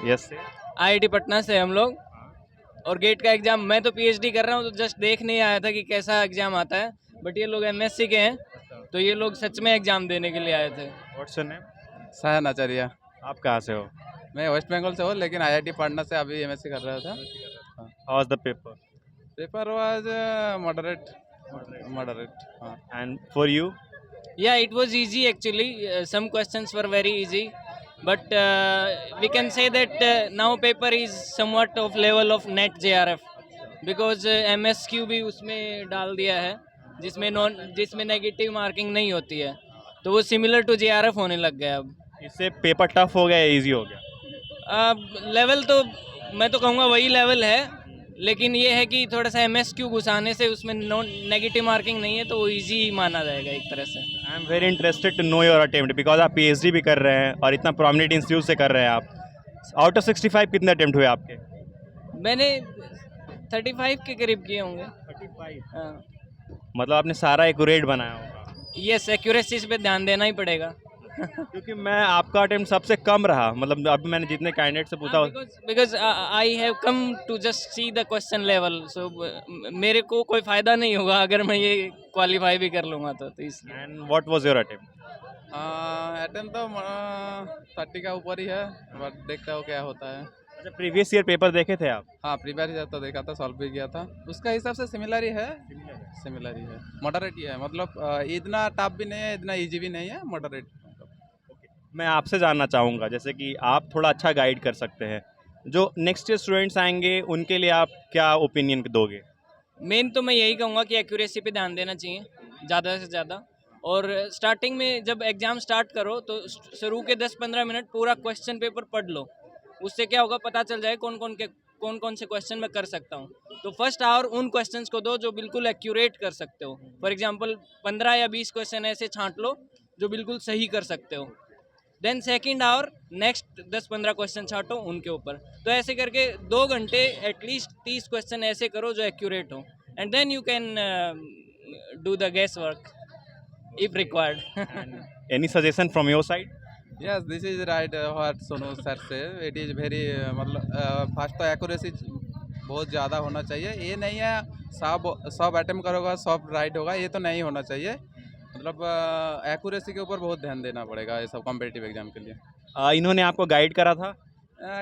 Yes से IIT Patna से हम लोग। और गेट का एग्ज़ाम, मैं तो पीएचडी कर रहा हूँ तो जस्ट देख नहीं आया था कि कैसा एग्ज़ाम आता है, बट ये लोग एमएससी के हैं तो ये लोग सच में एग्ज़ाम देने के लिए आए थे। What's your name? Sayan Acharya. आप कहाँ से हो? मैं वेस्ट बंगाल से हूँ, लेकिन आईआईटी पटना से अभी एमएससी कर रहा था। How was the paper? Paper was moderate. Moderate, हाँ। And for you? Yeah, it was easy actually. Some questions were very easy, but we can say that now paper is somewhat of level of net JRF because MSQ भी उसमें डाल दिया है जिसमें negative marking नहीं होती है, तो वो सिमिलर टू JRF होने लग गया अब। इससे पेपर टफ हो गया या इजी हो गया? लेवल तो मैं तो कहूँगा वही लेवल है, लेकिन ये है कि थोड़ा सा MSQ घुसाने से उसमें नेगेटिव मार्किंग नहीं है तो वो ईजी माना जाएगा एक तरह से। I am very interested to know your attempt because आप पीएचडी भी कर रहे हैं और इतना प्रोमिनेंट इंस्टीट्यूट से कर रहे हैं आप। आउट ऑफ 65 कितने अटेम्प्ट हुए आपके? मैंने 35 के करीब किए होंगे। 35? हाँ, मतलब आपने सारा एक्यूरेट बनाया होगा। यस, एक्यूरेसी पे ध्यान देना ही पड़ेगा। क्योंकि मैं आपका अटेम्प्ट सबसे कम रहा, मतलब अभी मैंने जितने कैंडिडेट से पूछा because I have come to just see the question level, so मेरे को कोई फ़ायदा नहीं होगा अगर मैं ये क्वालिफाई भी कर लूँगा तो इसलिए। And what was your attempt? Attempt तो 30 का ऊपर ही है, बट देखते हो क्या होता है। अच्छा, प्रीवियस ईयर पेपर देखे थे आप? हाँ, प्रीवियस ईयर तो देखा था, सॉल्व भी किया था। उसका हिसाब से सिमिलर ही है। सिमिलर ही है, मॉडरेट ही है, मतलब इतना टफ भी नहीं है, इतना इजी भी नहीं है, मॉडरेट। मैं आपसे जानना चाहूँगा, जैसे कि आप थोड़ा अच्छा गाइड कर सकते हैं, जो नेक्स्ट ईयर स्टूडेंट्स आएंगे उनके लिए आप क्या ओपिनियन दोगे? मेन तो मैं यही कहूँगा कि एक्यूरेसी पे ध्यान देना चाहिए ज़्यादा से ज़्यादा, और स्टार्टिंग में जब एग्ज़ाम स्टार्ट करो तो शुरू के 10-15 मिनट पूरा क्वेश्चन पेपर पढ़ लो। उससे क्या होगा, पता चल जाए कौन कौन से क्वेश्चन मैं कर सकता हूँ। तो फर्स्ट आवर उन क्वेश्चंस को दो जो बिल्कुल एक्यूरेट कर सकते हो। फॉर एग्जांपल 15 या 20 क्वेश्चन ऐसे छांट लो जो बिल्कुल सही कर सकते हो। Then second hour next 10-15 question छाटो उनके ऊपर। तो ऐसे करके 2 घंटे एटलीस्ट 30 क्वेश्चन ऐसे करो जो एक्यूरेट हो, and then you can do the guess work if required. Any suggestion from your side? Yes, this is right what Sonu sir से। इट इज़ वेरी, मतलब फर्स्ट तो एक्यूरेसी बहुत ज़्यादा होना चाहिए। ये नहीं है सब अटेम्प्ट करोगा सब राइट होगा, ये तो नहीं होना चाहिए। मतलब एक्यूरेसी के ऊपर बहुत ध्यान देना पड़ेगा ये सब कॉम्पिटिटिव एग्जाम के लिए। इन्होंने आपको गाइड करा था?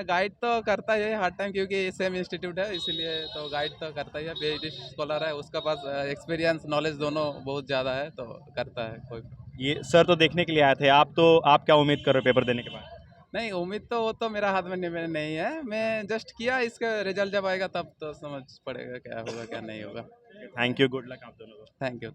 गाइड तो करता ही है हर टाइम, क्योंकि सेम इंस्टीट्यूट है इसीलिए तो गाइड तो करता ही है। पीएचडी स्कॉलर है, उसका पास एक्सपीरियंस नॉलेज दोनों बहुत ज़्यादा है, तो करता है कोई। ये सर तो देखने के लिए आए थे, आप क्या उम्मीद कर रहे हो पेपर देने के बाद? नहीं, उम्मीद तो वो तो मेरा हाथ में नहीं है। मैं जस्ट किया, इसका रिजल्ट जब आएगा तब तो समझ पड़ेगा क्या होगा क्या नहीं होगा। थैंक यू, गुड लक आप दोनों को। Thank you.